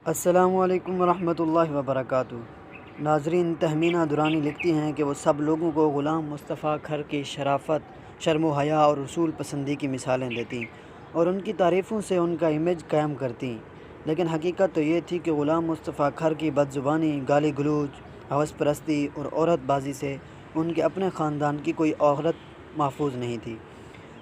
السلام علیکم ورحمۃ اللہ وبرکاتہ۔ ناظرین، تہمینہ درانی لکھتی ہیں کہ وہ سب لوگوں کو غلام مصطفیٰ کھر کی شرافت، شرم و حیا اور اصول پسندی کی مثالیں دیتی اور ان کی تعریفوں سے ان کا امیج قائم کرتی، لیکن حقیقت تو یہ تھی کہ غلام مصطفیٰ کھر کی بد زبانی، گالی گلوچ، ہوس پرستی اور عورت بازی سے ان کے اپنے خاندان کی کوئی عورت محفوظ نہیں تھی۔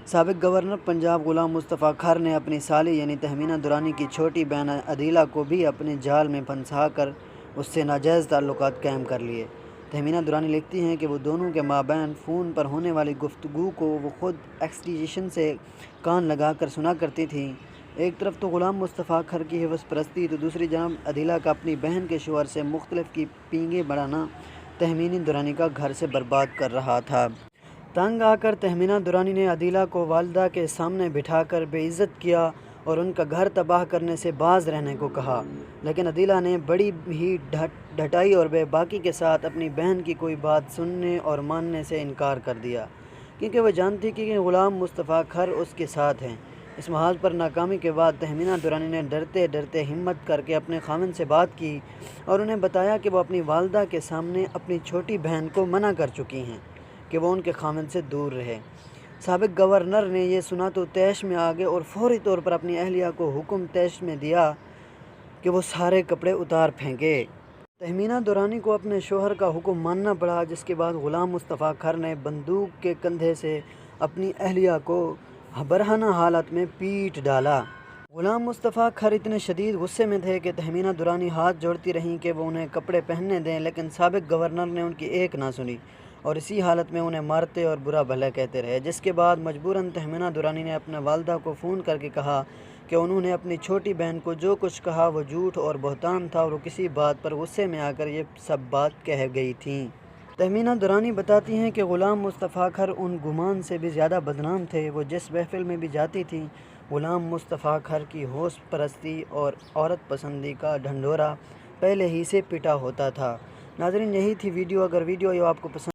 سابق گورنر پنجاب غلام مصطفیٰ کھر نے اپنی سالی یعنی تہمینہ درانی کی چھوٹی بہن عدیلہ کو بھی اپنے جال میں پھنسا کر اس سے ناجائز تعلقات قائم کر لیے۔ تہمینہ درانی لکھتی ہیں کہ وہ دونوں کے مابین فون پر ہونے والی گفتگو کو وہ خود ایکسٹیشن سے کان لگا کر سنا کرتی تھیں۔ ایک طرف تو غلام مصطفیٰ کھر کی ہوس پرستی تو دوسری جانب عدیلہ کا اپنی بہن کے شوہر سے مختلف کی پینگیں بڑھانا تہمینہ درانی کا گھر سے برباد کر رہا تھا۔ تنگ آ کر تہمینہ درانی نے عدیلہ کو والدہ کے سامنے بٹھا کر بے عزت کیا اور ان کا گھر تباہ کرنے سے باز رہنے کو کہا، لیکن عدیلہ نے بڑی ہی ڈھٹائی اور بے باکی کے ساتھ اپنی بہن کی کوئی بات سننے اور ماننے سے انکار کر دیا، کیونکہ وہ جانتی کہ غلام مصطفیٰ کھر اس کے ساتھ ہیں۔ اس محاذ پر ناکامی کے بعد تہمینہ درانی نے ڈرتے ڈرتے ہمت کر کے اپنے خاوند سے بات کی اور انہیں بتایا کہ وہ اپنی والدہ کے سامنے اپنی چھوٹی بہن کو منع کر چکی ہیں کہ وہ ان کے خاوند سے دور رہے۔ سابق گورنر نے یہ سنا تو طیش میں آ گئے اور فوری طور پر اپنی اہلیہ کو حکم طیش میں دیا کہ وہ سارے کپڑے اتار پھینکے۔ تہمینہ درانی کو اپنے شوہر کا حکم ماننا پڑا، جس کے بعد غلام مصطفیٰ کھر نے بندوق کے کندھے سے اپنی اہلیہ کو برہنہ حالت میں پیٹ ڈالا۔ غلام مصطفیٰ کھر اتنے شدید غصے میں تھے کہ تہمینہ درانی ہاتھ جوڑتی رہیں کہ وہ انہیں کپڑے پہننے دیں، لیکن سابق گورنر نے ان کی ایک نہ سنی اور اسی حالت میں انہیں مارتے اور برا بھلا کہتے رہے، جس کے بعد مجبوراً تہمینہ درانی نے اپنے والدہ کو فون کر کے کہا کہ انہوں نے اپنی چھوٹی بہن کو جو کچھ کہا وہ جھوٹ اور بہتان تھا اور وہ کسی بات پر غصے میں آ کر یہ سب بات کہہ گئی تھیں۔ تہمینہ درانی بتاتی ہیں کہ غلام مصطفیٰ کھر ان گمان سے بھی زیادہ بدنام تھے۔ وہ جس محفل میں بھی جاتی تھیں، غلام مصطفیٰ کھر کی ہوس پرستی اور عورت پسندی کا ڈھنڈورا پہلے ہی سے پٹا ہوتا تھا۔ ناظرین، یہی تھی ویڈیو۔ اگر ویڈیو آپ کو پسند